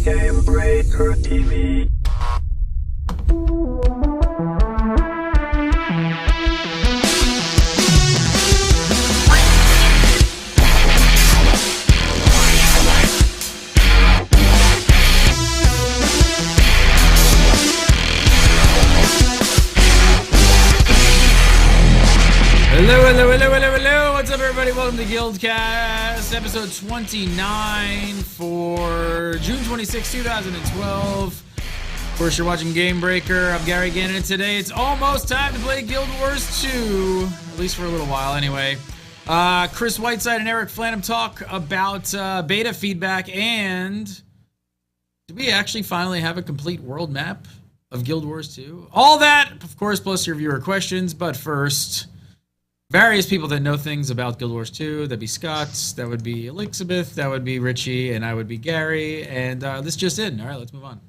Gamebreaker TV. Hello. What's up, everybody? Welcome to GuildCast, episode 29 for June 26, 2012. Of course, you're watching Gamebreaker. I'm Gary Gannon, and today it's almost time to play Guild Wars 2, at least for a little while anyway. Chris Whiteside and Eric Flanham talk about beta feedback, and do we actually finally have a complete world map of Guild Wars 2? All that, of course, plus your viewer questions, but first, various people that know things about Guild Wars 2. That'd be Scott, that would be Elizabeth, that would be Richie, and I would be Gary, and this just in. All right, let's move on.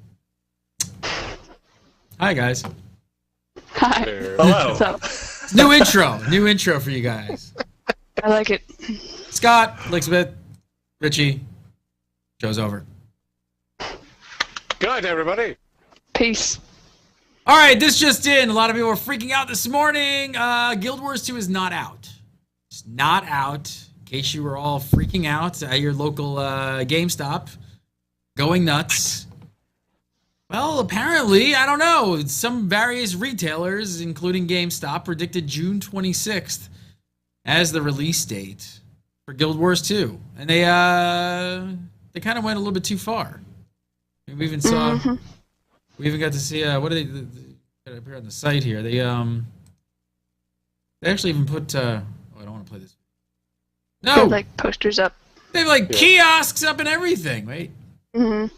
Hi, guys. Hi. Hello. What's up? New intro for you guys. I like it. Scott, Elizabeth, Richie, show's over. Good night, everybody. Peace. All right, this just in. A lot of people were freaking out this morning. Guild Wars 2 is not out. It's not out. In case you were all freaking out at your local GameStop, going nuts. Well, apparently, I don't know. Some various retailers, including GameStop, predicted June 26th as the release date for Guild Wars 2, and they kind of went a little bit too far. We even saw. Mm-hmm. We even got to see what do they got up here on the site here? They actually even put. Oh, I don't want to play this. No, they have, like, posters up. They have like kiosks up and everything. Wait. Mm-hmm.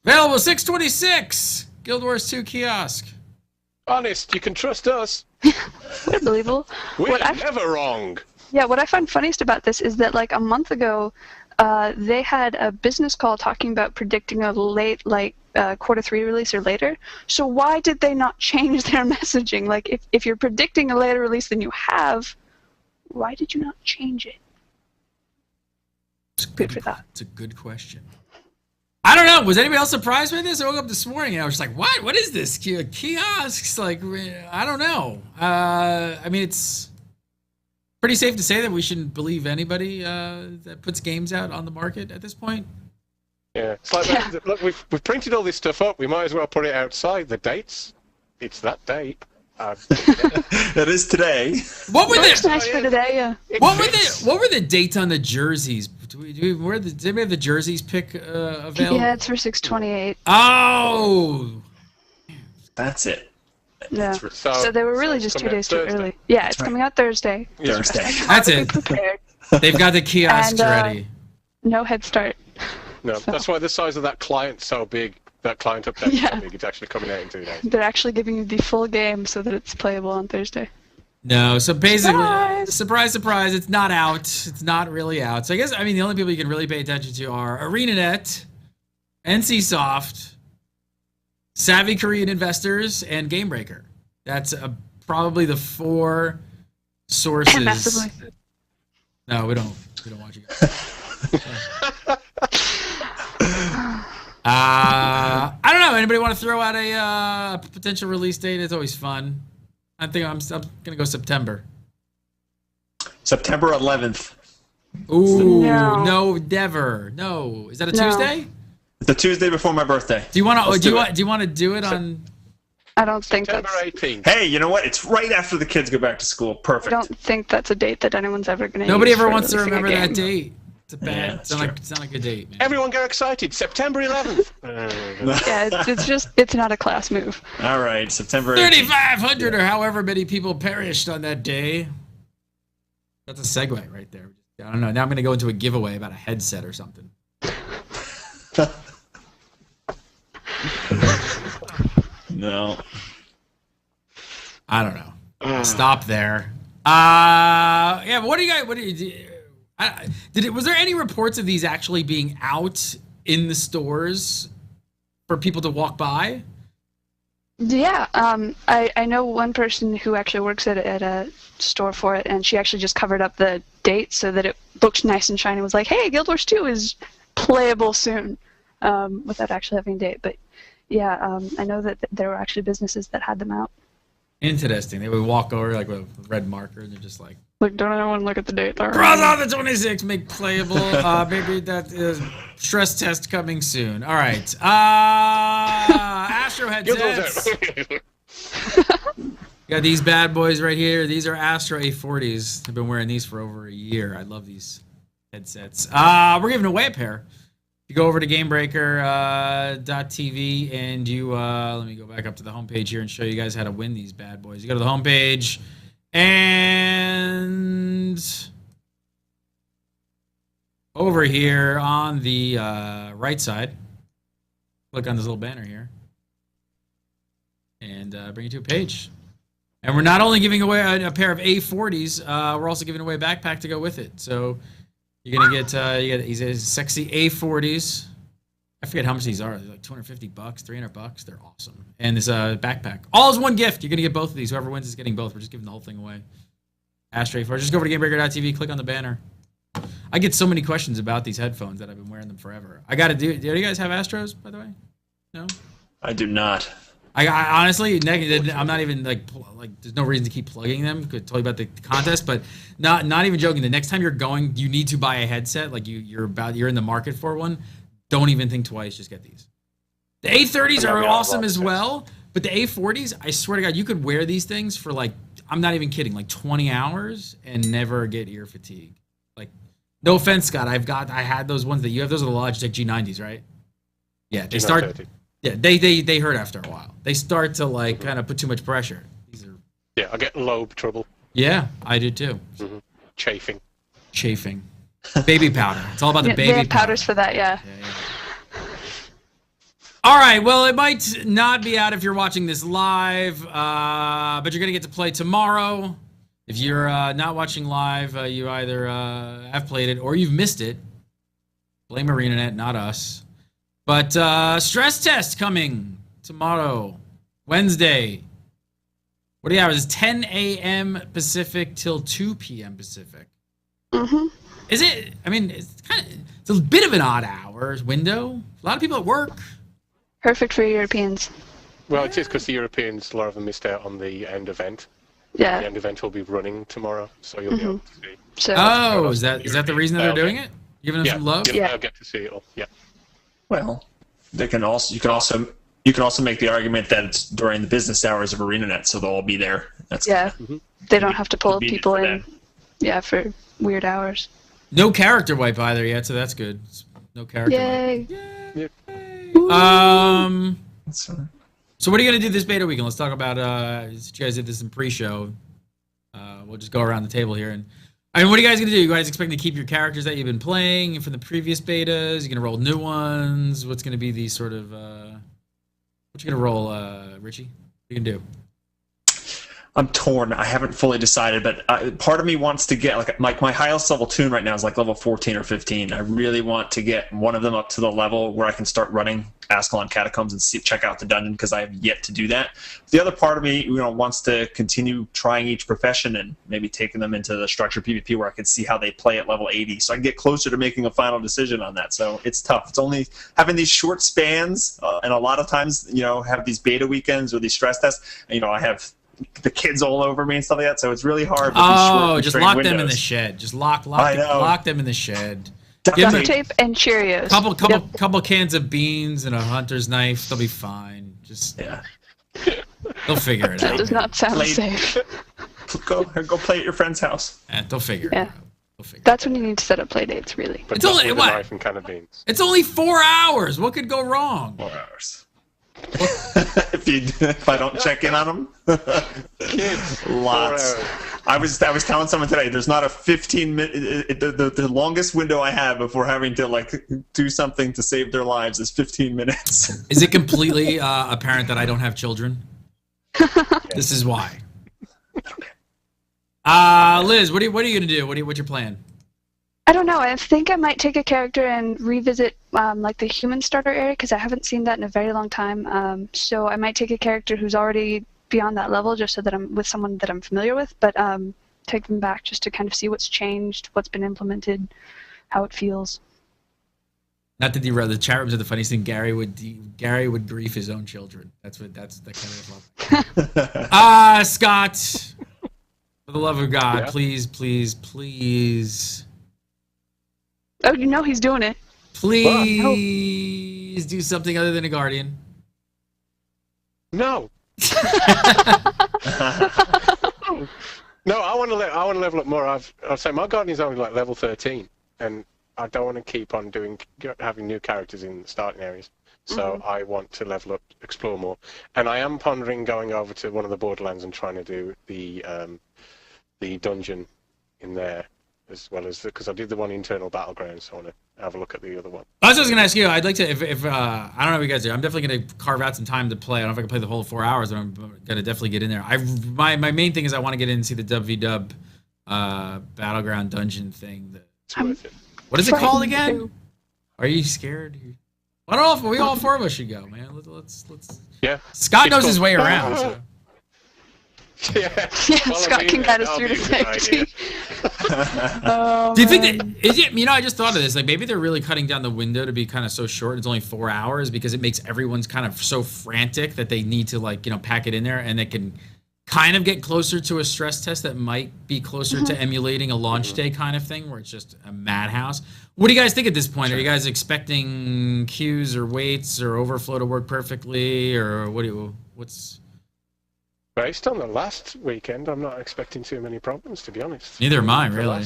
Available 6/26. Guild Wars 2 kiosk. Honest, you can trust us. Unbelievable. We're never wrong. Yeah, what I find funniest about this is that, like, a month ago, they had a business call talking about predicting a late, quarter 3 release or later. So why did they not change their messaging? Like, if you're predicting a later release than you have, why did you not change it? Good for that. It's a good question. I don't know. Was anybody else surprised by this? I woke up this morning and I was just like, what? What is this? Kiosks? Like, I don't know. I mean, it's pretty safe to say that we shouldn't believe anybody that puts games out on the market at this point. Yeah. It's like, look, we've printed all this stuff up. We might as well put it outside. The dates. It's that date. That is today. What were Nice for today, yeah. What were the dates on the jerseys? Did anybody have the jerseys pick available? Yeah, it's for 6/28. Oh, That's it. Yeah. So they were really just 2 days too early. Yeah, it's coming out Thursday. Thursday. That's it. They've got the kiosks ready. No head start. No, so. That's why the size of that client's so big. That client update is so big. It's actually coming out in 2 days. They're actually giving you the full game so that it's playable on Thursday. No, so basically, surprise, it's not out. It's not really out. So I guess, the only people you can really pay attention to are ArenaNet, NCSoft, Savvy Korean Investors, and Gamebreaker. That's probably the 4 sources. And massively. No, we don't watch you guys. I don't know. Anybody want to throw out a potential release date? It's always fun. I think I'm gonna go September. September 11th. Ooh, no, never. No, is that a Tuesday? It's the Tuesday before my birthday. Do you want to? Do you want to do it on? I don't think September that's. 18th. Hey, you know what? It's right after the kids go back to school. Perfect. I don't think that's a date that anyone's ever gonna. Nobody use ever for wants to releasing a remember game. that date. It's a bad. Yeah, it's not like a date, man. Everyone get excited. September 11th. Yeah, it's not a class move. All right, September 18th. 3,500 or however many people perished on that day. That's a segue right there. I don't know. Now I'm going to go into a giveaway about a headset or something. No. I don't know. Stop there. Yeah, but what do you do? Was there any reports of these actually being out in the stores for people to walk by? Yeah, I know one person who actually works at a store for it, and she actually just covered up the date so that it looked nice and shiny. It was like, hey, Guild Wars 2 is playable soon. without actually having a date. But yeah, I know that there were actually businesses that had them out. Interesting. They would walk over like with a red marker, and they're just like, Look, don't anyone look at the date. cross out the 26, make playable. Maybe that is stress test coming soon. All right. Astro headsets. Got these bad boys right here. These are Astro A40s. I've been wearing these for over a year. I love these headsets. We're giving away a pair. You go over to Gamebreaker.tv and you let me go back up to the homepage here and show you guys how to win these bad boys. You go to the homepage and over here on the right side, click on this little banner here and bring you to a page. And we're not only giving away a pair of A40s, we're also giving away a backpack to go with it. So you're gonna get these sexy A40s. I forget how much these are. They're like $250, $300. They're awesome. And this backpack. All is one gift. You're gonna get both of these. Whoever wins is getting both. We're just giving the whole thing away. Astro A40. Just go over to Gamebreaker.tv. Click on the banner. I get so many questions about these headphones that I've been wearing them forever. I gotta do. Do you guys have Astros, by the way? No. I do not. I honestly, I'm not even like there's no reason to keep plugging them. Could tell you about the contest, but not even joking. The next time you're going, you need to buy a headset. Like you're in the market for one. Don't even think twice. Just get these. The A30s are awesome as well, but the A40s, I swear to God, you could wear these things for like, I'm not even kidding, like 20 hours and never get ear fatigue. Like, no offense, Scott. I had those ones that you have. Those are the Logitech G90s, right? Yeah, they start. Yeah, they hurt after a while. They start to like kind of put too much pressure. These are. Yeah, I get lobe trouble. Yeah, I do too. Mm-hmm. Chafing. Baby powder. It's all about the baby they have powders for that, yeah. All right, well, it might not be out if you're watching this live, but you're going to get to play tomorrow. If you're not watching live, you either have played it or you've missed it. Blame ArenaNet, not us. But stress test coming tomorrow, Wednesday. What do you have? It's 10 a.m. Pacific till 2 p.m. Pacific. Mm-hmm. Is it? I mean, it's a bit of an odd hours window. A lot of people at work. Perfect for Europeans. Well, it is because the Europeans, a lot of them missed out on the end event. Yeah. The end event will be running tomorrow, so you'll be able to see. So, is that the reason that they're doing it? Giving them some love? Yeah, they'll get to see it all. Yeah. Well, you can also make the argument that it's during the business hours of ArenaNet, so they'll all be there. They don't have to pull people in. Yeah, for weird hours. No character wipe either yet, so that's good. No character wipe. Yay! So what are you gonna do this beta weekend? Let's talk about. You guys did this in pre-show. We'll just go around the table here and. I mean, what are you guys gonna do? You guys expect to keep your characters that you've been playing from the previous betas? You're gonna roll new ones? What's gonna be the sort of? What you gonna roll, Richie? What you gonna do? I'm torn. I haven't fully decided, but part of me wants to get like my highest level tune right now is like level 14 or 15. I really want to get one of them up to the level where I can start running Ascalon Catacombs and check out the dungeon because I have yet to do that. The other part of me, wants to continue trying each profession and maybe taking them into the structured PvP where I can see how they play at level 80, so I can get closer to making a final decision on that. So it's tough. It's only having these short spans, and a lot of times, have these beta weekends or these stress tests. I have the kids all over me and stuff like that, so it's really hard. Just lock them in the shed. Just lock them in the shed. Duct tape and Cheerios. Couple cans of beans and a hunter's knife. They'll be fine. They'll figure it out. That does not sound safe. Go play at your friend's house. They'll figure it out. That's when you need to set up play dates, really. But it's only what? Knife and can of beans. It's only 4 hours. What could go wrong? 4 hours. if I don't check in on them, lots. I was telling someone today. There's not a 15-minute. The longest window I have before having to do something to save their lives is 15 minutes. Is it completely apparent that I don't have children? This is why. Liz, what are you gonna do? What's your plan? I don't know. I think I might take a character and revisit the human starter area because I haven't seen that in a very long time. So I might take a character who's already beyond that level just so that I'm with someone that I'm familiar with, but take them back just to kind of see what's changed, what's been implemented, how it feels. Not to derail, the chat rooms are the funniest thing. Gary would grief his own children. That's the kind of love. Scott, for the love of God, Yeah? please. Oh, you know he's doing it. Please do something other than a guardian. No. No, I want to level up more. I'll say my guardian's only like level 13, and I don't want to keep on having new characters in the starting areas. So I want to level up, explore more, and I am pondering going over to one of the Borderlands and trying to do the dungeon in there, as well as because I did the one internal battleground, so I want to have a look at the other one. I was just gonna ask you. I'd like to, if I don't know what you guys do. I'm definitely gonna carve out some time to play. I don't know if I can play the whole 4 hours, but I'm gonna definitely get in there. My main thing is I want to get in and see the WV battleground dungeon thing. It's worth it. What is it called Frightened again? too. Are you scared? Why don't we all four of us should go, man? Let's. Yeah. Scott It's knows his called- way around. So. Yeah. Yeah, Follow Scott me can in guide it. us I'll through be the a good idea. safety. Do you think that is it? I just thought of this. Like maybe they're really cutting down the window to be kind of so short. It's only 4 hours because it makes everyone's kind of so frantic that they need to pack it in there, and they can kind of get closer to a stress test that might be closer to emulating a launch day kind of thing, where it's just a madhouse. What do you guys think at this point? Are you guys expecting queues or waits or overflow to work perfectly, or what's? Based on the last weekend, I'm not expecting too many problems, to be honest. Neither am I, The really.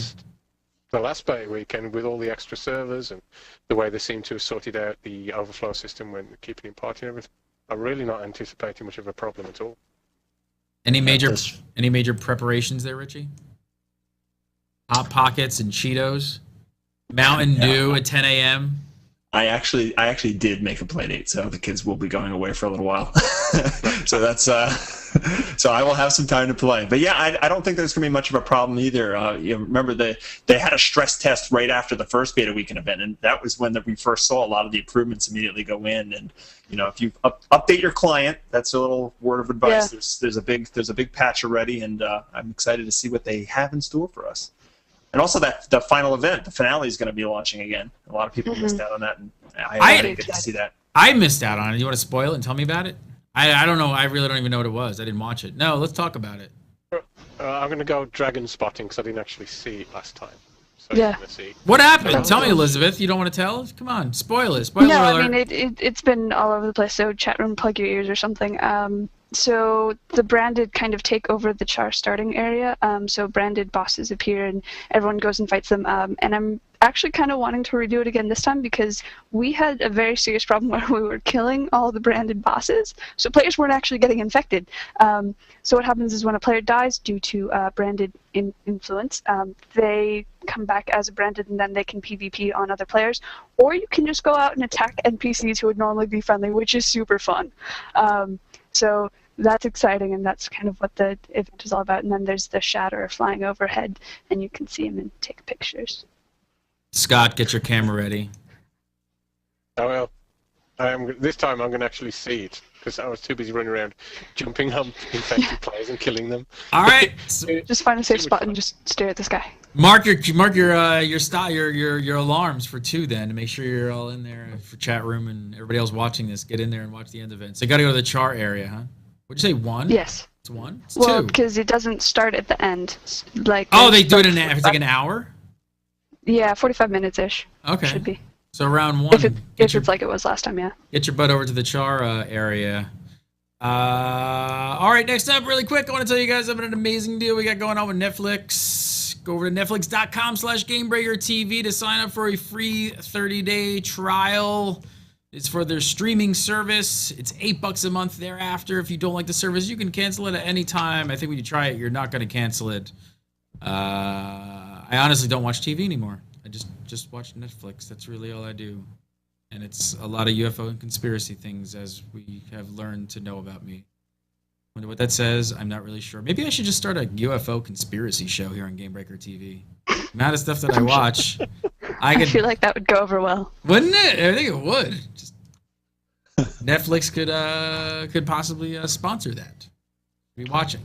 The last beta weekend, with all the extra servers and the way they seem to have sorted out the overflow system when keeping in party and everything, I'm really not anticipating much of a problem at all. Any major preparations there, Richie? Hot Pockets and Cheetos, Mountain Dew at 10 a.m. I actually did make a play date, so the kids will be going away for a little while. So that's so I will have some time to play. But yeah, I don't think there's gonna be much of a problem either. You remember they had a stress test right after the first beta weekend event, and that was when we first saw a lot of the improvements immediately go in. And if you update your client, that's a little word of advice. Yeah. There's a big patch already, and I'm excited to see what they have in store for us. And also that the final event, the finale, is going to be launching again. A lot of people missed out on that, and I didn't get to see that. I missed out on it. You want to spoil it and tell me about it? I don't know. I really don't even know what it was. I didn't watch it. No, let's talk about it. I'm going to go dragon spotting because I didn't actually see it last time. So Yeah. I'm going to see. What happened? Tell me, Elizabeth. You don't want to tell? Come on, spoil it. Spoiler No, alert. I mean it's been all over the place. So chat room, plug your ears or something. So the branded kind of take over the char starting area. So branded bosses appear and everyone goes and fights them. And I'm actually kind of wanting to redo it again this time because we had a very serious problem where we were killing all the branded bosses. So players weren't actually getting infected. So what happens is when a player dies due to branded influence, they come back as a branded and then they can PvP on other players. Or you can just go out and attack NPCs who would normally be friendly, which is super fun. So that's exciting, and that's kind of what the event is all about. And then there's the Shatterer flying overhead, and you can see him and take pictures. Scott, get your camera ready. Oh well, this time I'm going to actually see it because I was too busy running around jumping on infected players and killing them. All right. So Just find a safe spot and just stare at the sky. mark your alarms for 2 then to make sure you're all in there for chat room and everybody else watching this. Get in there and watch the end event. So you got to go to the char area, huh? What'd you say? 1? Yes. It's 1. It's Well, 2. because it doesn't start at the end. Like Oh, they do it in it's like an hour. Yeah, 45 minutes-ish. Okay. Should be. So round 1. If it's like it was last time, yeah. Get your butt over to the char area. All right, next up, really quick, I want to tell you guys about an amazing deal we got going on with Netflix. Go over to netflix.com/GameBreaker TV to sign up for a free 30-day trial. It's for their streaming service. It's $8 a month thereafter. If you don't like the service, you can cancel it at any time. I think when you try it, you're not going to cancel it. I honestly don't watch TV anymore. I just watch Netflix. That's really all I do. And it's a lot of UFO and conspiracy things, as we have learned to know about me. Wonder what that says. I'm not really sure. Maybe I should just start a UFO conspiracy show here on Gamebreaker TV. The amount of stuff that I watch, I feel like that would go over well. wouldn't it? I think it would. Just Netflix could possibly sponsor that. Be watching.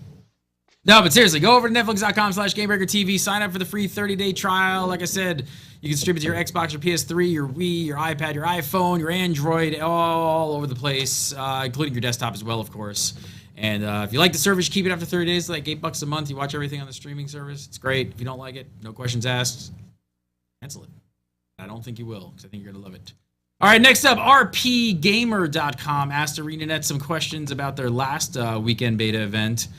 No, but seriously, go over to Netflix.com/GameBreakerTV. Sign up for the free 30-day trial. Like I said, you can stream it to your Xbox, your PS3, your Wii, your iPad, your iPhone, your Android, all over the place, including your desktop as well, of course. And if you like the service, keep it after 30 days. Like $8 a month. You watch everything on the streaming service. It's great. If you don't like it, no questions asked. Cancel it. I don't think you will, because I think you're going to love it. All right, next up, rpgamer.com asked ArenaNet some questions about their last weekend beta event.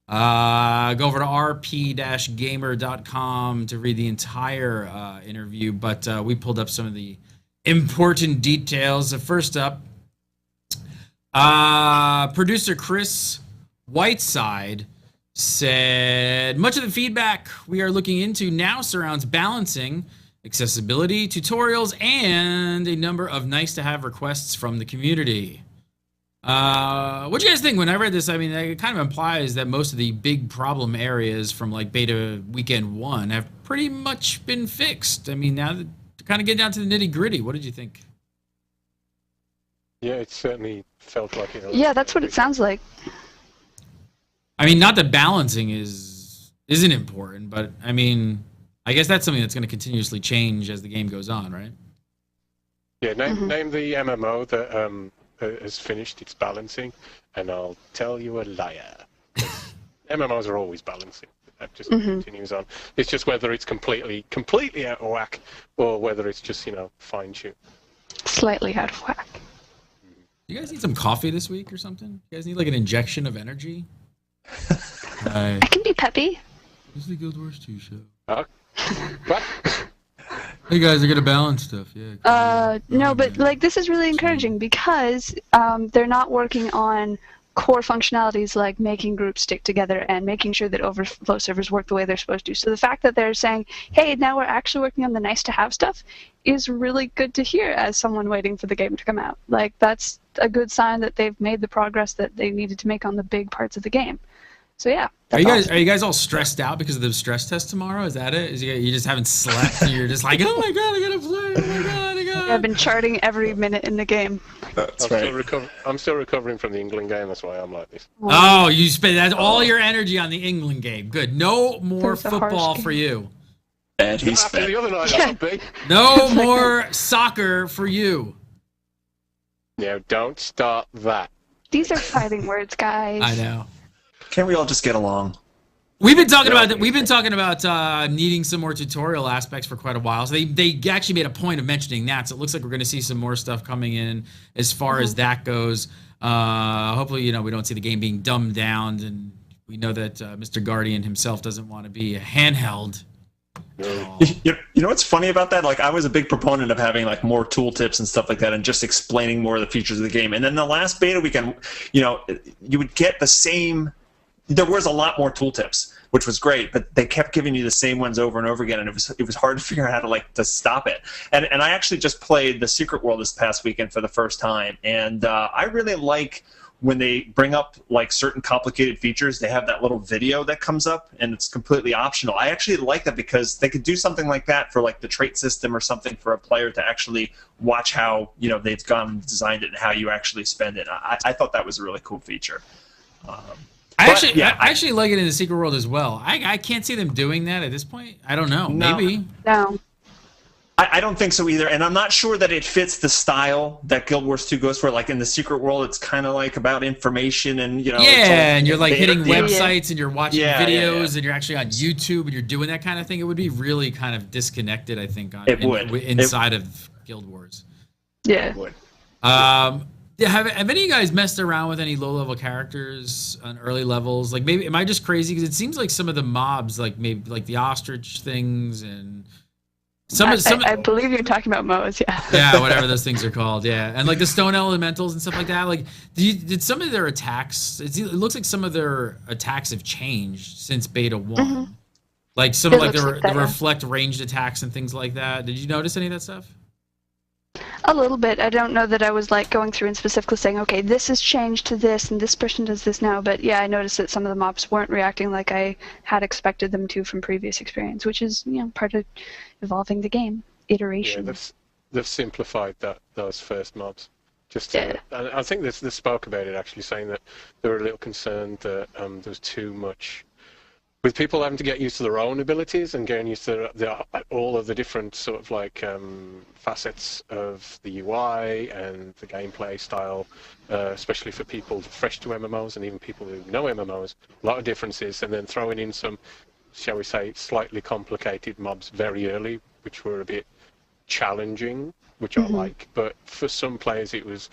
Go over to rp-gamer.com to read the entire interview, but we pulled up some of the important details. So first up, producer Chris Whiteside said, much of the feedback we are looking into now surrounds balancing accessibility, tutorials, and a number of nice-to-have requests from the community. What do you guys think? When I read this, I mean, it kind of implies that most of the big problem areas from like beta weekend 1 have pretty much been fixed. I mean, now to kind of get down to the nitty-gritty, what did you think? Yeah, it certainly felt like it. Yeah, that's what it sounds like. I mean, not that balancing isn't important, but I mean, I guess that's something that's going to continuously change as the game goes on, right? Yeah, name the MMO that has finished its balancing, and I'll tell you a liar. MMOs are always balancing. That just continues on. It's just whether it's completely out of whack, or whether it's just, fine-tuned. Slightly out of whack. You guys need some coffee this week or something? You guys need like an injection of energy? I can be peppy. This is the Guild Wars 2 show. What? Hey guys, I gotta balance stuff. Yeah. No, but like this is really encouraging because they're not working on core functionalities like making groups stick together and making sure that overflow servers work the way they're supposed to. So the fact that they're saying, hey, now we're actually working on the nice-to-have stuff is really good to hear as someone waiting for the game to come out. Like, that's a good sign that they've made the progress that they needed to make on the big parts of the game. So yeah. Are you guys all stressed out because of the stress test tomorrow? Is that it? You just haven't slept and you're just like, oh my god, I gotta play, oh my god, I gotta... I've been charting every minute in the game. That's right. I'm still recovering from the England game, that's why I'm like this. Oh, you spend all your energy on the England game. Good. No more football for you. And he's After the other night, Yeah. big. No more soccer for you. No, don't start that. These are fighting words, guys. I know. Can't we all just get along? We've been talking about that. We've been talking about needing some more tutorial aspects for quite a while. So they actually made a point of mentioning that. So it looks like we're going to see some more stuff coming in as far as that goes. Hopefully, we don't see the game being dumbed down, and we know that Mr. Guardian himself doesn't want to be a handheld. You know what's funny about that? Like, I was a big proponent of having like more tooltips and stuff like that, and just explaining more of the features of the game. And then the last beta weekend, you would get the same. There was a lot more tooltips, which was great, but they kept giving you the same ones over and over again, and it was hard to figure out how to stop it. And I actually just played the Secret World this past weekend for the first time, and I really like when they bring up like certain complicated features. They have that little video that comes up, and it's completely optional. I actually like that because they could do something like that for like the trait system or something for a player to actually watch how they've gone and designed it and how you actually spend it. I thought that was a really cool feature. I actually like it in the Secret World as well. I can't see them doing that at this point. I don't know. No. Maybe. No. I don't think so either, and I'm not sure that it fits the style that Guild Wars 2 goes for. Like in the Secret World, it's kind of like about information and and you're like hitting websites and you're watching videos yeah. and you're actually on YouTube and you're doing that kind of thing. It would be really kind of disconnected, I think, inside of Guild Wars. Yeah. It would. Have any of you guys messed around with any low-level characters on early levels? Like, maybe am I just crazy? Because it seems like some of the mobs, like maybe like the ostrich things and I believe you're talking about Moas, yeah. Yeah, whatever those things are called, yeah. And like the stone elementals and stuff like that. Like, did some of their attacks? It looks like some of their attacks have changed since beta 1. Mm-hmm. Like some the reflect ranged attacks and things like that. Did you notice any of that stuff? A little bit. I don't know that I was like going through and specifically saying, okay, this has changed to this and this person does this now. But yeah, I noticed that some of the mobs weren't reacting like I had expected them to from previous experience, which is part of evolving the game, iteration. Yeah, they've simplified those first mobs. I think they spoke about it actually, saying that they were a little concerned that there was too much with people having to get used to their own abilities and getting used to all of the different sort of like facets of the UI and the gameplay style, especially for people fresh to MMOs and even people who know MMOs, a lot of differences, and then throwing in some, shall we say, slightly complicated mobs very early, which were a bit challenging, which I like, but for some players it was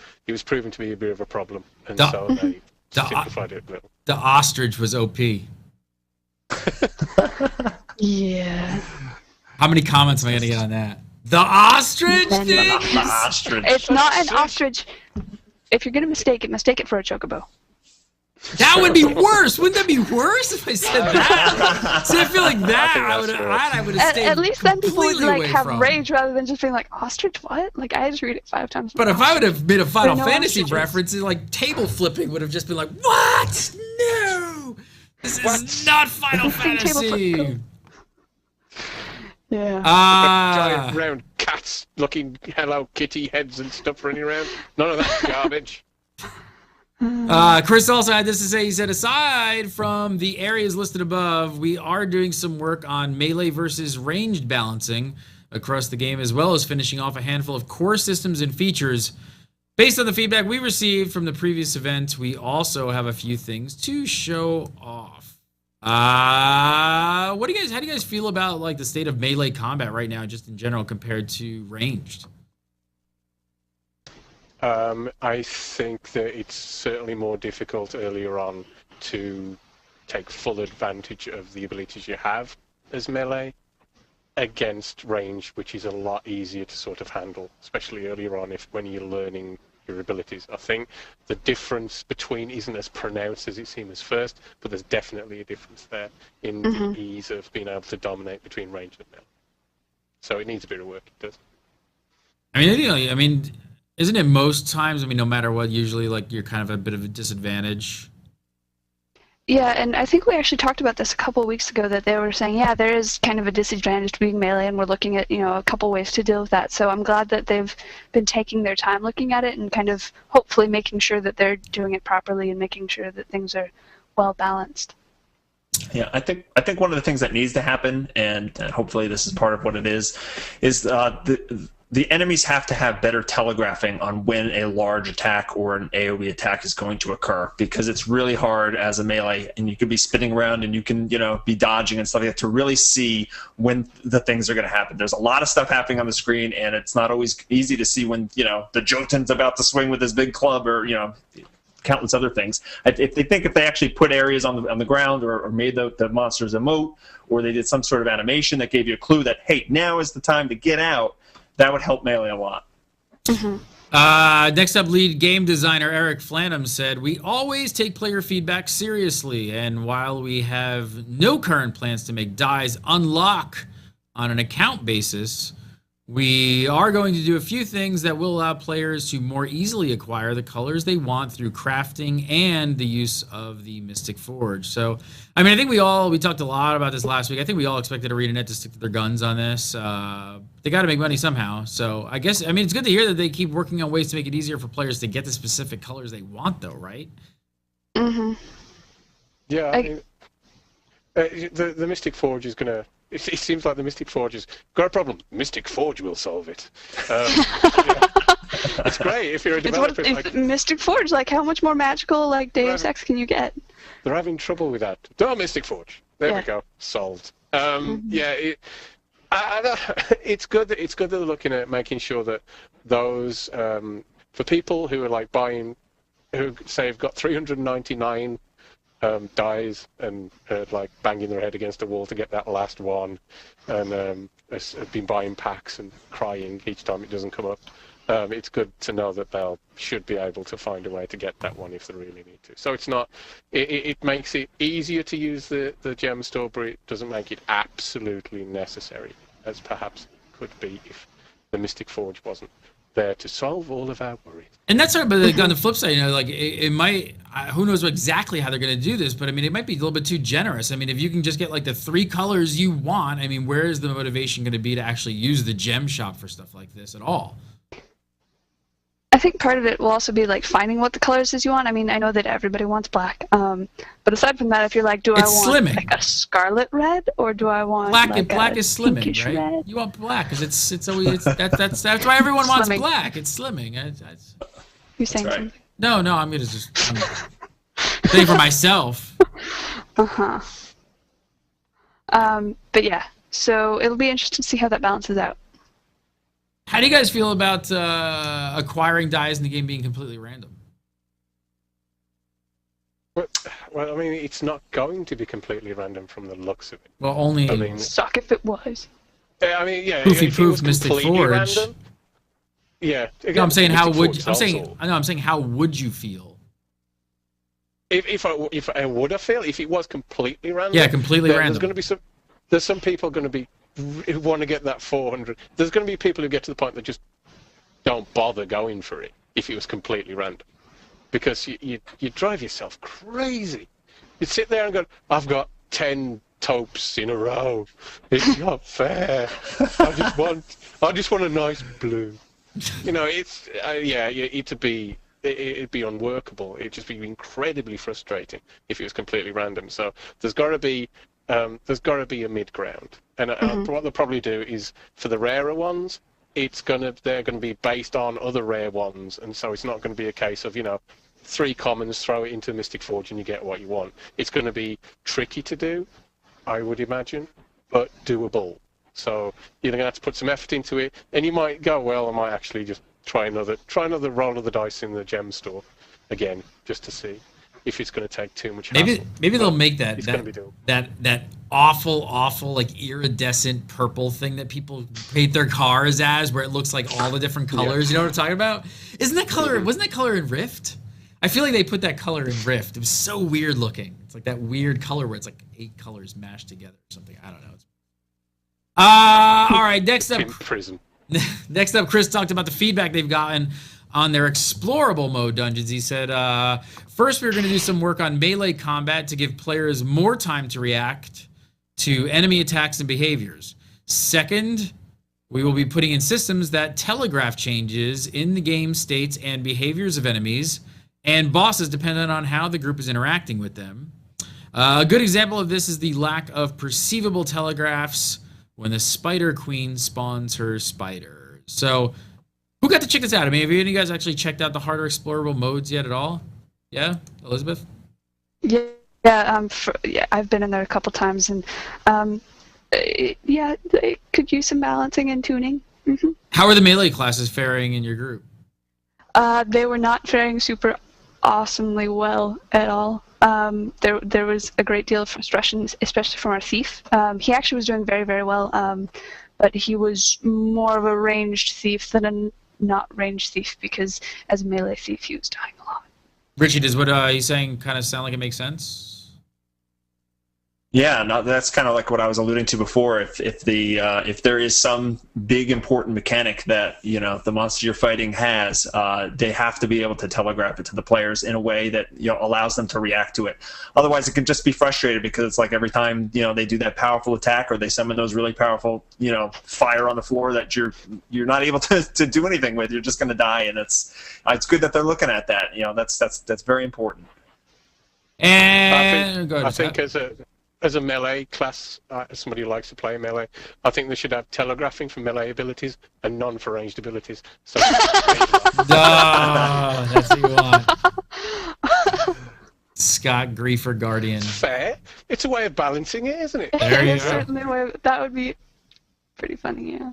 proven to be a bit of a problem, and so they simplified it a little. The ostrich was OP. Yeah. How many comments am I going to get on that? The ostrich thing? Ostrich. It's not an ostrich. If you're gonna mistake it for a chocobo. That would be worse. Wouldn't that be worse if I said that? See, I feel like that I would have stayed At least then people would completely like away have from. rage rather than just being like ostrich. What? Like I just read it 5 times. But if I would have made a Final no Fantasy ostriches. reference, like table flipping would have just been like, what? No, this is not Final Table Fantasy. flip. Yeah. Giant round cats looking Hello Kitty heads and stuff running around. None of that garbage. Chris also had this to say. He said, aside from the areas listed above, we are doing some work on melee versus ranged balancing across the game, as well as finishing off a handful of core systems and features. Based on the feedback we received from the previous event, we also have a few things to show off. How do you guys feel about like the state of melee combat right now, just in general, compared to ranged? I think that it's certainly more difficult earlier on to take full advantage of the abilities you have as melee against range, which is a lot easier to sort of handle, especially earlier on when you're learning your abilities. I think the difference between isn't as pronounced as it seems first, but there's definitely a difference there in the ease of being able to dominate between range and melee. So it needs a bit of work, it does. I mean, isn't it most times, no matter what, usually like you're kind of a bit of a disadvantage? Yeah, and I think we actually talked about this a couple of weeks ago, that they were saying, yeah, there is kind of a disadvantage to being melee, and we're looking at, a couple ways to deal with that. So I'm glad that they've been taking their time looking at it and kind of hopefully making sure that they're doing it properly and making sure that things are well balanced. Yeah, I think one of the things that needs to happen, and hopefully this is part of what it is the enemies have to have better telegraphing on when a large attack or an AoE attack is going to occur, because it's really hard as a melee, and you could be spinning around and you can, be dodging and stuff like that, to really see when the things are going to happen. There's a lot of stuff happening on the screen, and it's not always easy to see when, the Jotun's about to swing with his big club, or, countless other things. If they actually put areas on the ground, or made the monsters emote, or they did some sort of animation that gave you a clue that, hey, now is the time to get out, that would help melee a lot. Next up, lead game designer Eric Flanham said, we always take player feedback seriously, and while we have no current plans to make dyes unlock on an account basis, we are going to do a few things that will allow players to more easily acquire the colors they want through crafting and the use of the Mystic Forge. So, I think we talked a lot about this last week. I think we all expected ArenaNet to stick to their guns on this. They got to make money somehow. So I guess, it's good to hear that they keep working on ways to make it easier for players to get the specific colors they want, though, right? Mm-hmm. Yeah, the Mystic Forge is going to... It seems like the Mystic Forge has got a problem. Mystic Forge will solve it. It's great if you're a developer. Mystic Forge, how much more magical, Deus Ex can you get? They're having trouble with that. Oh, Mystic Forge. There we go. Solved. Yeah, it's good that they're looking at making sure that those for people who are buying, who say have got 399 dies and banging their head against a wall to get that last one, and have been buying packs and crying each time it doesn't come up. It's good to know that should be able to find a way to get that one if they really need to. So it's not. It makes it easier to use the gem store, but it doesn't make it absolutely necessary, as perhaps could be if the Mystic Forge wasn't there to solve all of our worries. And that's but on the flip side, it might. Who knows exactly how they're going to do this? But it might be a little bit too generous. If you can just get the 3 colors you want, where is the motivation going to be to actually use the gem shop for stuff like this at all? I I think part of it will also be like finding what the colors is you want. I mean, I know that everybody wants black, but aside from that, if you're like, do I want slimming. like a scarlet red or do I want Black like black a is slimming, pinkish right? red? You want black because that's always that's why everyone wants Slimming. black. It's slimming. You're saying right. something? No, I'm gonna just saying for myself. Uh-huh. But yeah, so it'll be interesting to see how that balances out. How do you guys feel about acquiring dies in the game being completely random? Well, I mean, it's not going to be completely random from the looks of it. Well, only I mean, Suck if it was. I mean, yeah. Poofy if it was Poof, Mystic completely Forge. random, yeah. Again, No, I'm saying how Mystic would Forge I'm is saying also- I know I'm saying how would you feel? If I would have feel if it was completely random. Yeah, completely then random. There's going to be some people going to be who want to get that 400. There's going to be people who get to the point that just don't bother going for it if it was completely random, because you drive yourself crazy. You'd sit there and go, I've got 10 taupes in a row. It's not fair. I just want a nice blue. You know, it's it'd be unworkable. It'd just be incredibly frustrating if it was completely random. So there's got to be a mid ground. And what they'll probably do is for the rarer ones, they're gonna be based on other rare ones, and so it's not going to be a case of 3 commons, throw it into Mystic Forge and you get what you want. It's going to be tricky to do, I would imagine, but doable. So you're going to have to put some effort into it, and you might go, well, I might actually just try another roll of the dice in the gem store again, just to see if it's going to take too much hassle. Maybe they'll make It's gonna be doable. that awful like iridescent purple thing that people paint their cars as, where it looks like all the different colors. You know what I'm talking about? Wasn't that color in Rift? I feel like they put that color in Rift. It was so weird looking. It's like that weird color where it's like 8 colors mashed together or something. I don't know. All right, next up. In prison. Next up, Chris talked about the feedback they've gotten on their explorable mode dungeons. He said, first, we're going to do some work on melee combat to give players more time to react to enemy attacks and behaviors. Second, we will be putting in systems that telegraph changes in the game states and behaviors of enemies and bosses depending on how the group is interacting with them. A good example of this is the lack of perceivable telegraphs when the Spider Queen spawns her spider. So, who got to check this out? I mean, have any of you guys actually checked out the harder explorable modes yet at all? Yeah? Elizabeth? Yeah, I've been in there a couple times, and they could use some balancing and tuning. Mm-hmm. How are the melee classes faring in your group? They were not faring super awesomely well at all. There was a great deal of frustration, especially from our thief. He actually was doing very, very well, but he was more of a ranged thief than a not ranged thief, because as a melee thief, he was dying a lot. Richie, does what he's saying kind of sound like it makes sense? Yeah, no, that's kind of like what I was alluding to before. If there is some big important mechanic that the monster you're fighting has, they have to be able to telegraph it to the players in a way that allows them to react to it. Otherwise, it can just be frustrated, because it's like every time they do that powerful attack or they summon those really powerful fire on the floor that you're not able to do anything with. You're just going to die, and it's good that they're looking at that. That's very important. And I think as a melee class, as somebody who likes to play melee, I think they should have telegraphing for melee abilities and none for ranged abilities. So that's what you want. Scott Griefer Guardian. Fair. It's a way of balancing it, isn't it? There you go. Certainly, that would be pretty funny, yeah.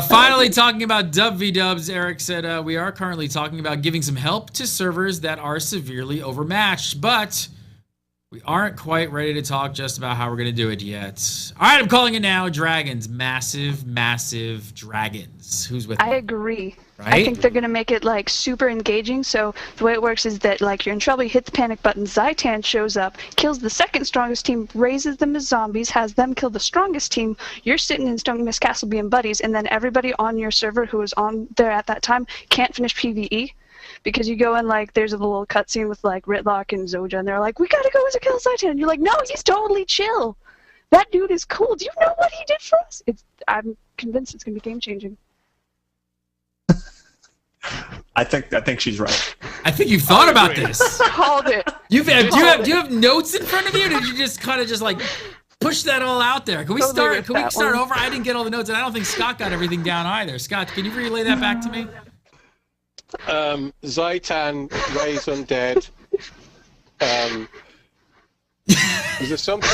Finally, talking about Dub v Dubs, Eric said, we are currently talking about giving some help to servers that are severely overmatched, but we aren't quite ready to talk just about how we're going to do it yet. All right, I'm calling it now. Dragons. Massive, massive dragons. Who's with me? I agree. Right? I think they're going to make it like super engaging. So the way it works is that like you're in trouble, you hit the panic button, Zaitan shows up, kills the second strongest team, raises them as zombies, has them kill the strongest team. You're sitting in Stone Mist Castle being buddies, and then everybody on your server who was on there at that time can't finish PvE. Because you go in, like, there's a little cutscene with, like, Ritlock and Zoja, and they're like, we gotta go as a kill Zaitan. And you're like, no, he's totally chill. That dude is cool. Do you know what he did for us? I'm convinced it's gonna be game-changing. I think she's right. I think you've thought about this. Called it. Do you have notes in front of you? Or did you just kind of just like push that all out there? Can we start? Can we start over? I didn't get all the notes, and I don't think Scott got everything down either. Scott, can you relay that back to me? Zaitan, Ray's undead. Is there something?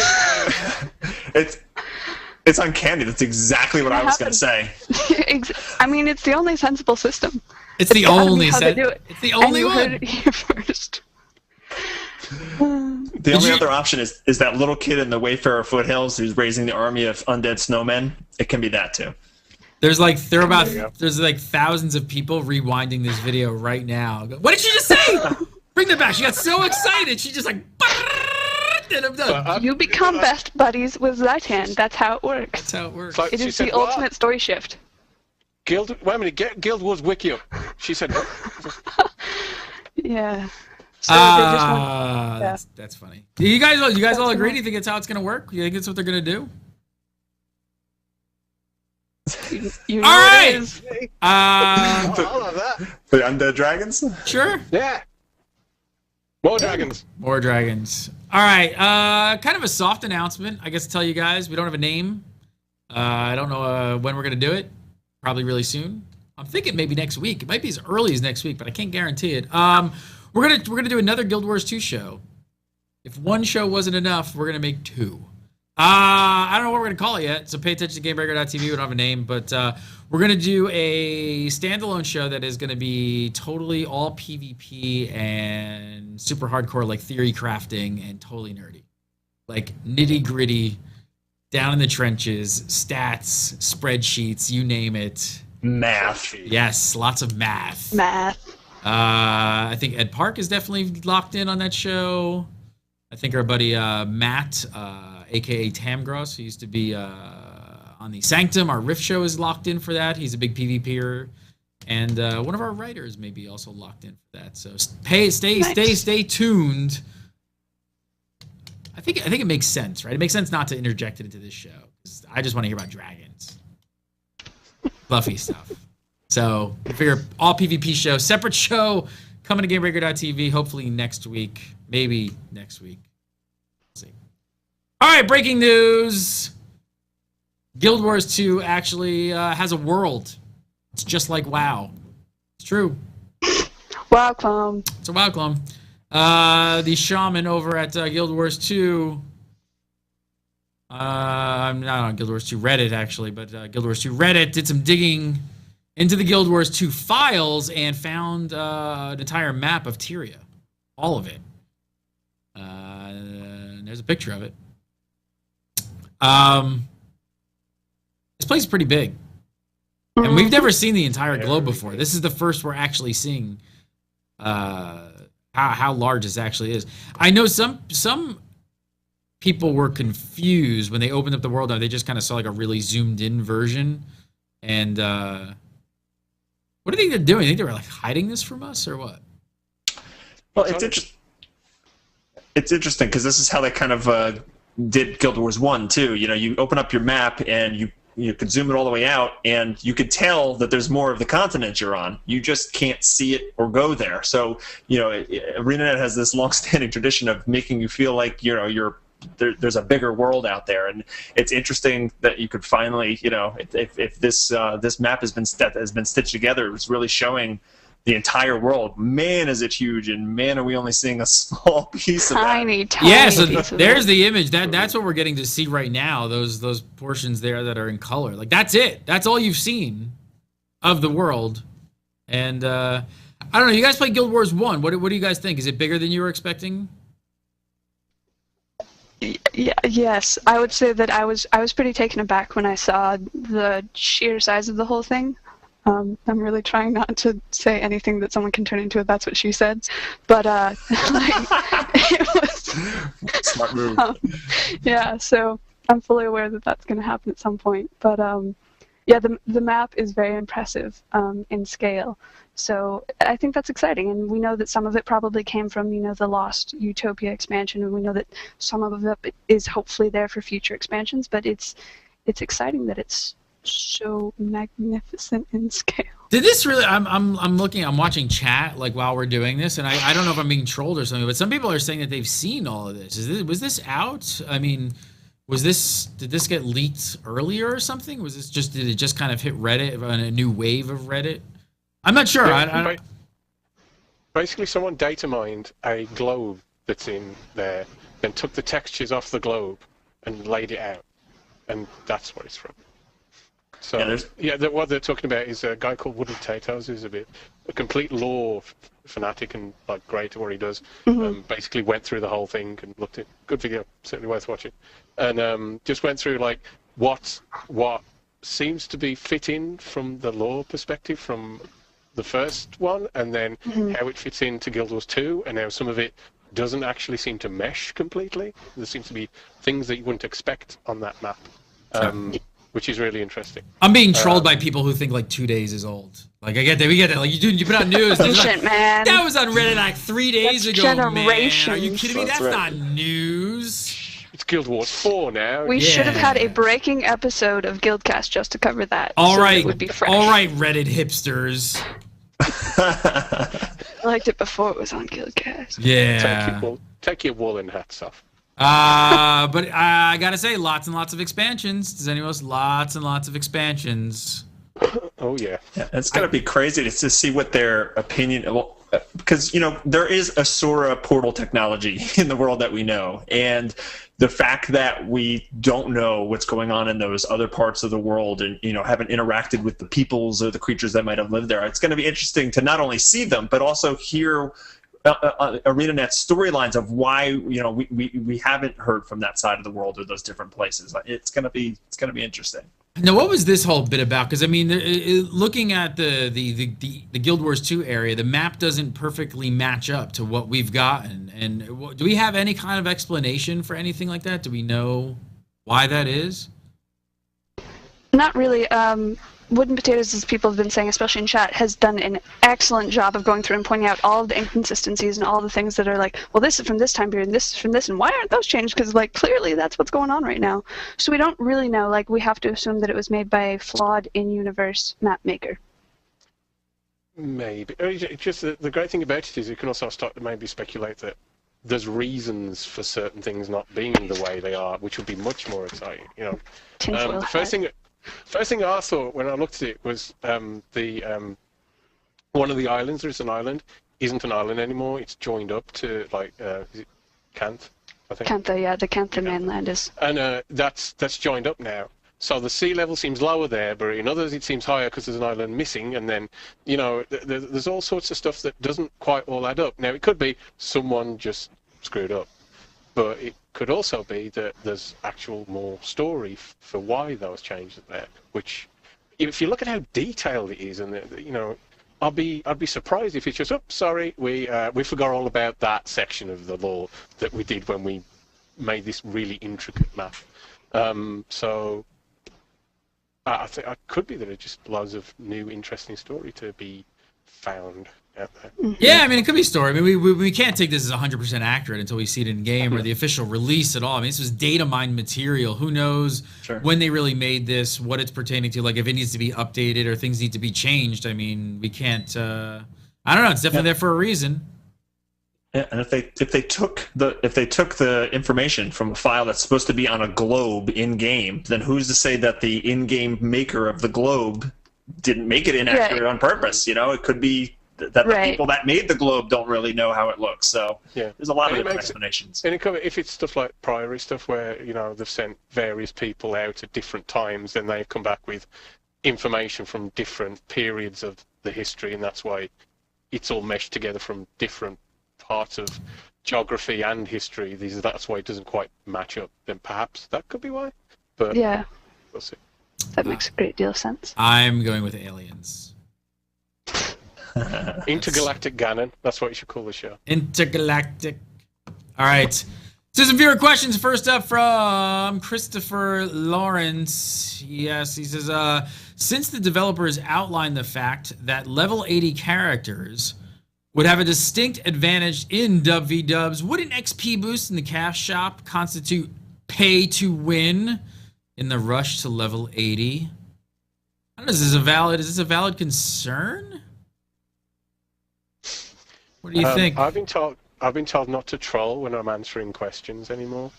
It's uncanny. That's exactly what I was going to say. I mean, it's the only sensible system. It's the only set. It's the only one. one. Heard it here first. The only other option is that little kid in the Wayfarer foothills who's raising the army of undead snowmen. It can be that too. There's like thousands of people rewinding this video right now. What did she just say? Bring that back. She got so excited. She just like. And I'm done. You become best buddies with Zaitan. That's how it works. That's how it works. Like, It is the ultimate story shift. Wait a minute, get Guild Wars Wiki up. She said, Yeah. So they just that's funny. You guys all agree? Do you think it's how it's gonna work? You think it's what they're gonna do? you know All what right. it is. I love that. The undead dragons? Sure. Yeah. More dragons. More dragons. All right. Kind of a soft announcement. I guess to tell you guys, we don't have a name. I don't know when we're gonna do it. Probably really soon. I'm thinking maybe next week. It might be as early as next week, but I can't guarantee it. We're gonna do another Guild Wars 2 show. If one show wasn't enough, we're gonna make two. I don't know what we're gonna call it yet, so pay attention to Gamebreaker.tv. We don't have a name, but we're gonna do a standalone show that is gonna be totally all PvP and super hardcore, like theory crafting and totally nerdy, like nitty gritty, down in the trenches, stats, spreadsheets, you name it. Math. Yes, lots of math. Math. I think Ed Park is definitely locked in on that show. I think our buddy Matt, aka Tamgross, who used to be on the Sanctum, our Rift show, is locked in for that. He's a big PvPer, and one of our writers may be also locked in for that. So stay tuned. I think it makes sense, right? It makes sense not to interject it into this show. I just want to hear about dragons, fluffy stuff. So I figure all PvP show, separate show, coming to Gamebreaker.tv. Hopefully next week, maybe next week. Let's see. All right, breaking news. Guild Wars 2 actually has a world. It's just like WoW. It's true. Wow, clone. It's a WoW clone. The shaman over at Guild Wars 2. I'm not on Guild Wars 2 Reddit, actually, but Guild Wars 2 Reddit did some digging into the Guild Wars 2 files and found an entire map of Tyria. All of it. And there's a picture of it. This place is pretty big. And we've never seen the entire globe before. This is the first we're actually seeing how large this actually is. I know some people were confused when they opened up the world. They just kind of saw like a really zoomed in version. And what do you think they're doing? You think they were like hiding this from us or what? Well, it's interesting because this is how they kind of did Guild Wars 1 too. You know, you open up your map and you could zoom it all the way out, and you could tell that there's more of the continent you're on. You just can't see it or go there. So, you know, ArenaNet has this long-standing tradition of making you feel like, you know, there's a bigger world out there, and it's interesting that you could finally, you know, if this map has been stitched together, it's really showing the entire world. Man, is it huge, and man, are we only seeing a small piece of that. Tiny Yeah, so piece of there's it. the image. That's what we're getting to see right now. Those portions there that are in color. Like that's it. That's all you've seen of the world. And I don't know. You guys played Guild Wars 1. What do you guys think? Is it bigger than you were expecting? Yeah, yes, I would say that I was pretty taken aback when I saw the sheer size of the whole thing. I'm really trying not to say anything that someone can turn into a "that's what she said," but like, it was Smart move. yeah. So I'm fully aware that that's going to happen at some point. But yeah, the map is very impressive in scale. So I think that's exciting, and we know that some of it probably came from, you know, the Lost Utopia expansion, and we know that some of it is hopefully there for future expansions. But it's exciting that it's so magnificent in scale. Did this really? I'm looking. I'm watching chat like while we're doing this, and I don't know if I'm being trolled or something, but some people are saying that they've seen all of this. Was this out? I mean, did this get leaked earlier or something? Did it just kind of hit Reddit on a new wave of Reddit? I'm not sure. Yeah, basically, someone data mined a globe that's in there, then took the textures off the globe and laid it out, and that's what it's from. So what they're talking about is a guy called Wooded Potatoes, who's a complete lore fanatic and like great at what he does. Basically went through the whole thing and looked at good video, certainly worth watching, and just went through like what seems to be fit in from the lore perspective from the first one, and then how it fits into Guild Wars 2, and how some of it doesn't actually seem to mesh completely. There seems to be things that you wouldn't expect on that map. Which is really interesting. I'm being trolled by people who think like 2 days is old. Like I get that, we get that. Like you put out news. Ancient, man. That was on Reddit like 3 days ago, generations. man. Are you kidding me? That's not news. It's Guild Wars 4 now. We should have had a breaking episode of GuildCast just to cover that. All right, it would be fresh. All right, Reddit hipsters. I liked it before it was on GuildCast. Yeah. Take your woolen hats off. But I gotta say, lots and lots of expansions. Does anyone else? Lots and lots of expansions. Oh yeah. It's gonna be crazy to see what their opinion. Well, because there is Asura portal technology in the world that we know, and the fact that we don't know what's going on in those other parts of the world, and haven't interacted with the peoples or the creatures that might have lived there, it's going to be interesting to not only see them but also hear ArenaNet storylines of why we haven't heard from that side of the world or those different places. It's gonna be interesting. Now, what was this whole bit about? Because I mean, looking at the Guild Wars 2 area, the map doesn't perfectly match up to what we've gotten. And do we have any kind of explanation for anything like that? Do we know why that is? Not really. Wooden Potatoes, as people have been saying, especially in chat, has done an excellent job of going through and pointing out all of the inconsistencies and all the things that are like, well, this is from this time period, and this is from this, and why aren't those changed? Because, like, clearly that's what's going on right now. So we don't really know. Like, we have to assume that it was made by a flawed in-universe map maker. Maybe. Just the great thing about it is you can also start to maybe speculate that there's reasons for certain things not being the way they are, which would be much more exciting. Tinfoil hat. First thing I thought when I looked at it was one of the islands. There's an island, isn't an island anymore. It's joined up to is it Canth? I think. Cantha, yeah, the Cantha mainland is. And that's joined up now. So the sea level seems lower there, but in others it seems higher because there's an island missing. And then there's all sorts of stuff that doesn't quite all add up. Now it could be someone just screwed up, but it could also be that there's actual more story for why those changes are there. Which, if you look at how detailed it is, and I'd be surprised if it's just, oh, sorry, we forgot all about that section of the lore that we did when we made this really intricate map. So I think it could be that it's just loads of new, interesting story to be found out there. Yeah, I mean, it could be story. I mean, we can't take this as 100% accurate until we see it in game or the official release at all. I mean, this was data mined material. Who knows when they really made this, what it's pertaining to, like if it needs to be updated or things need to be changed. I mean, we can't. I don't know. It's definitely there for a reason. Yeah, and if they took the information from a file that's supposed to be on a globe in game, then who's to say that the in-game maker of the globe didn't make it inaccurate on purpose? It could be that the people that made the globe don't really know how it looks. So there's a lot of different explanations. And if it's stuff like Priory stuff where they've sent various people out at different times, then they've come back with information from different periods of the history, and that's why it's all meshed together from different parts of geography and history. That's why it doesn't quite match up. Then perhaps that could be why. But we'll see. That makes a great deal of sense. I'm going with aliens. Intergalactic Ganon. That's what you should call the show. Intergalactic. All right. So some viewer questions. First up from Christopher Lawrence. Yes, he says, since the developers outlined the fact that level 80 characters would have a distinct advantage in Dub v Dubs, would an XP boost in the cash shop constitute pay to win in the rush to level 80? I don't know, is this a valid concern? What do you think? I've been told not to troll when I'm answering questions anymore.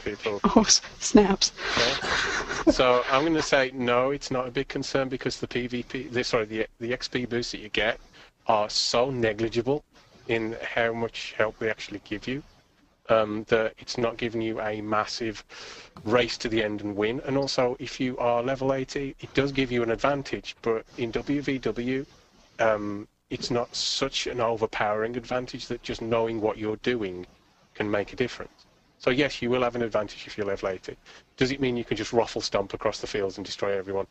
People. Oh, snaps. Yeah. So I'm going to say no, it's not a big concern because the XP boosts that you get are so negligible in how much help they actually give you that it's not giving you a massive race to the end and win. And also, if you are level 80, it does give you an advantage, but in WVW, it's not such an overpowering advantage that just knowing what you're doing can make a difference. So yes, you will have an advantage if you're level 80. Does it mean you can just ruffle stomp across the fields and destroy everyone?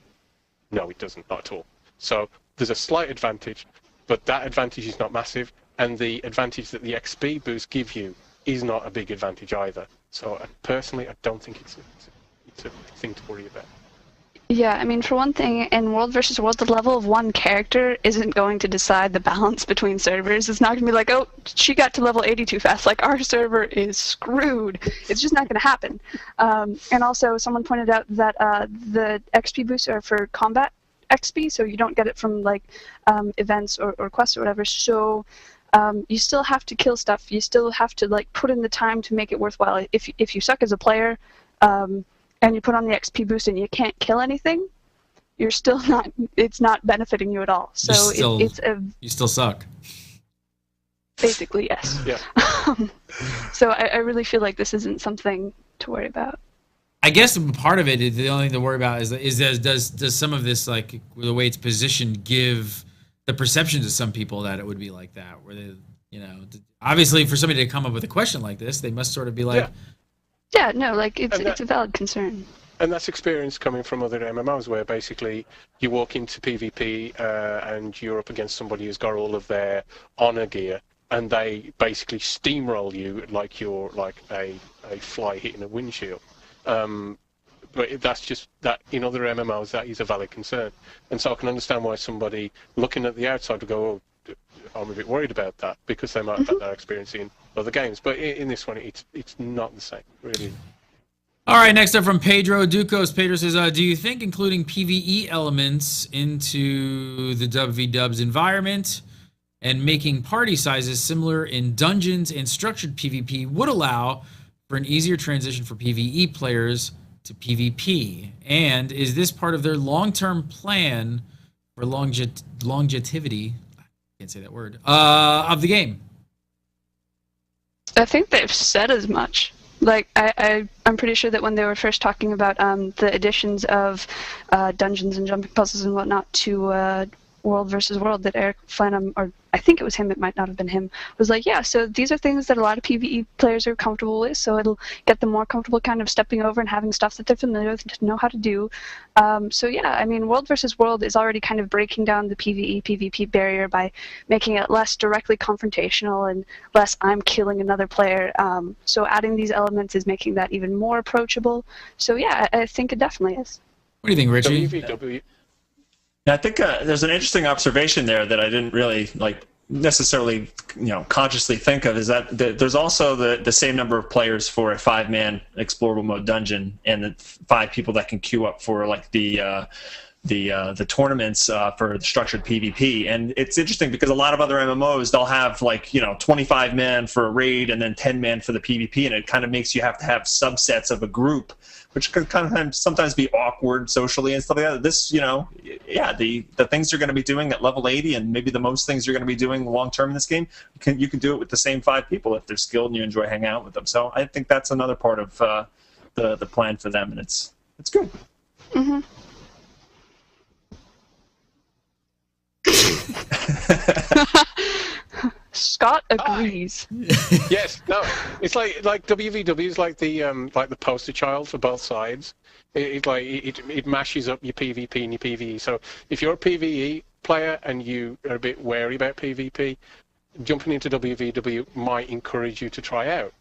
No, it doesn't, not at all. So there's a slight advantage, but that advantage is not massive, and the advantage that the XP boosts give you is not a big advantage either. So personally, I don't think it's a thing to worry about. Yeah, I mean, for one thing, in World versus World, the level of one character isn't going to decide the balance between servers. It's not going to be like, oh, she got to level 80 too fast. Like, our server is screwed. It's just not going to happen. And also, someone pointed out that the XP boosts are for combat XP, so you don't get it from, like, events or quests or whatever. So you still have to kill stuff. You still have to, like, put in the time to make it worthwhile. If you suck as a player, and you put on the XP boost and you can't kill anything, you're still not. It's not benefiting you at all. So you still suck. Basically, yes. Yeah. So I really feel like this isn't something to worry about. I guess part of it, the only thing to worry about is does some of this, like the way it's positioned, give the perception to some people that it would be like that, where they, obviously for somebody to come up with a question like this, they must sort of be like. Yeah. Yeah, no, like it's a valid concern. And that's experience coming from other MMOs where basically you walk into PvP and you're up against somebody who's got all of their honor gear and they basically steamroll you like you're like a fly hitting a windshield. But that's just that in other MMOs that is a valid concern. And so I can understand why somebody looking at the outside would go, oh, I'm a bit worried about that because they might have had that experience in other games. But in this one, it's not the same, really. All right, next up from Pedro Ducos. Pedro says, do you think including PvE elements into the WVDub's environment and making party sizes similar in dungeons and structured PvP would allow for an easier transition for PvE players to PvP? And is this part of their long-term plan for longevity? Can't say that word, of the game? I think they've said as much. Like, I'm pretty sure that when they were first talking about the additions of dungeons and jumping puzzles and whatnot to World versus World, that Eric Flanham, or I think it was him, it might not have been him, was like, yeah, so these are things that a lot of PvE players are comfortable with, so it'll get them more comfortable kind of stepping over and having stuff that they're familiar with to know how to do. So yeah, I mean, World versus World is already kind of breaking down the PvE-PvP barrier by making it less directly confrontational and less I'm killing another player. So adding these elements is making that even more approachable. So yeah, I think it definitely is. What do you think, Richie? WVW. I think there's an interesting observation there that I didn't really necessarily consciously think of, is that there's also the same number of players for a 5-man explorable mode dungeon and the 5 people that can queue up for like the tournaments for the structured PvP. And it's interesting because a lot of other MMOs, they'll have 25 men for a raid and then 10 men for the PvP, and it kind of makes you have to have subsets of a group, which can kind of sometimes be awkward socially and stuff like that. This, the things you're going to be doing at level 80 and maybe the most things you're going to be doing long term in this game, you can do it with the same 5 people if they're skilled and you enjoy hanging out with them. So I think that's another part of the plan for them, and it's good. Mm-hmm. Scott agrees. Yes, no, it's like WVW is like the poster child for both sides. It mashes up your PvP and your PvE. So if you're a PvE player and you are a bit wary about PvP, jumping into WVW might encourage you to try out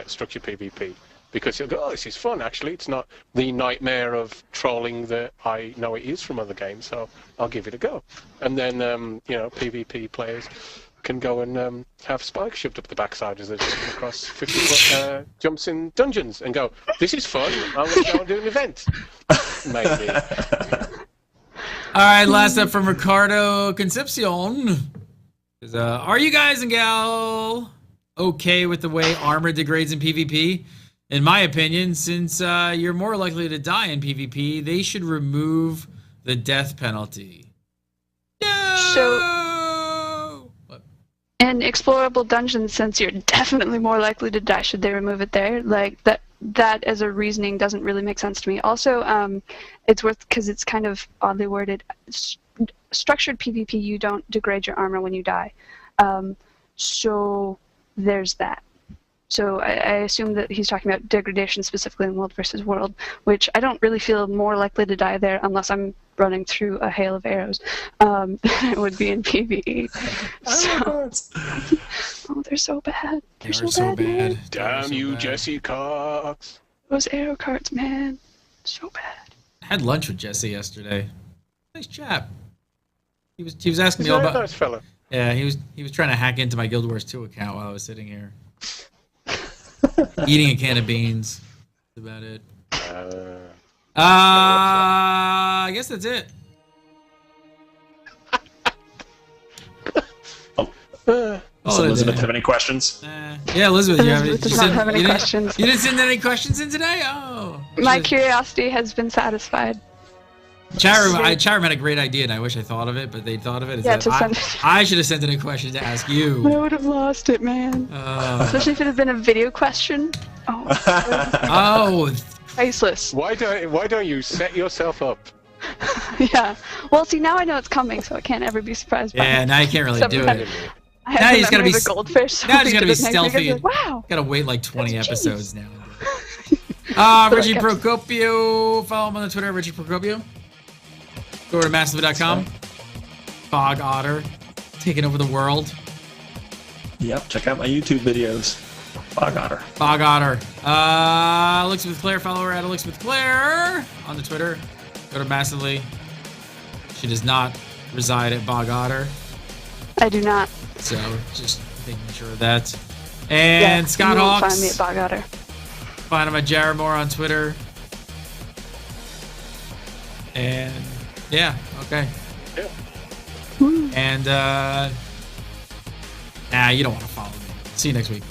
structured PvP, because you'll go, oh, this is fun. Actually, it's not the nightmare of trolling that I know it is from other games. So I'll give it a go. And then PvP players can go and have spikes shoved up the backside as they jump across 50-foot jumps in dungeons and go, this is fun, I'm going to go and do an event. Maybe. right, last up from Ricardo Concepcion. Are you guys and gal okay with the way armor degrades in PvP? In my opinion, since you're more likely to die in PvP, they should remove the death penalty. No! So, in explorable dungeons, since you're definitely more likely to die, should they remove it there? Like, that as a reasoning doesn't really make sense to me. Also, it's because it's kind of oddly worded. Structured PvP, you don't degrade your armor when you die. So there's that. So I assume that he's talking about degradation specifically in World versus World, which I don't really feel more likely to die there unless I'm running through a hail of arrows than it would be in PvE. Oh, they're so bad. They're so bad, man. Damn you, Jesse Cox. Those arrow carts, man. So bad. I had lunch with Jesse yesterday. Nice chap. He was asking me He's all a about. nice fella. Yeah, he was trying to hack into my Guild Wars 2 account while I was sitting here. Eating a can of beans. That's about it. I guess that's it. Does Elizabeth have any questions? Yeah, Elizabeth, Elizabeth does not have any questions. You didn't send any questions in today? Oh. My curiosity has been satisfied. Chatroom had a great idea, and I wish I thought of it, but they thought of it. I should have sent in a question to ask you. I would have lost it, man. Especially if it had been a video question. Oh. Priceless. Why don't you set yourself up? Yeah. Well, see, now I know it's coming, so I can't ever be surprised by it. Yeah, now you can't really do it. Now you just gotta be goldfish. So now you gotta be stealthy. Like, wow. Gotta wait like 20 episodes now. Richie Procopio. Follow him on the Twitter, Richie Procopio. Go to massive.com. Fog Otter taking over the world. Yep, check out my YouTube videos. Fog Otter. Fog Otter. Elixir with Claire. Follow her at Elixir with Claire on the Twitter. Go to Massively. She does not reside at Bog Otter. I do not. So just making sure of that. And Scott Hawks. Find me at Bog Otter. Find him at Jaramore on Twitter. And yeah, okay. Yeah. And you don't want to follow me. See you next week.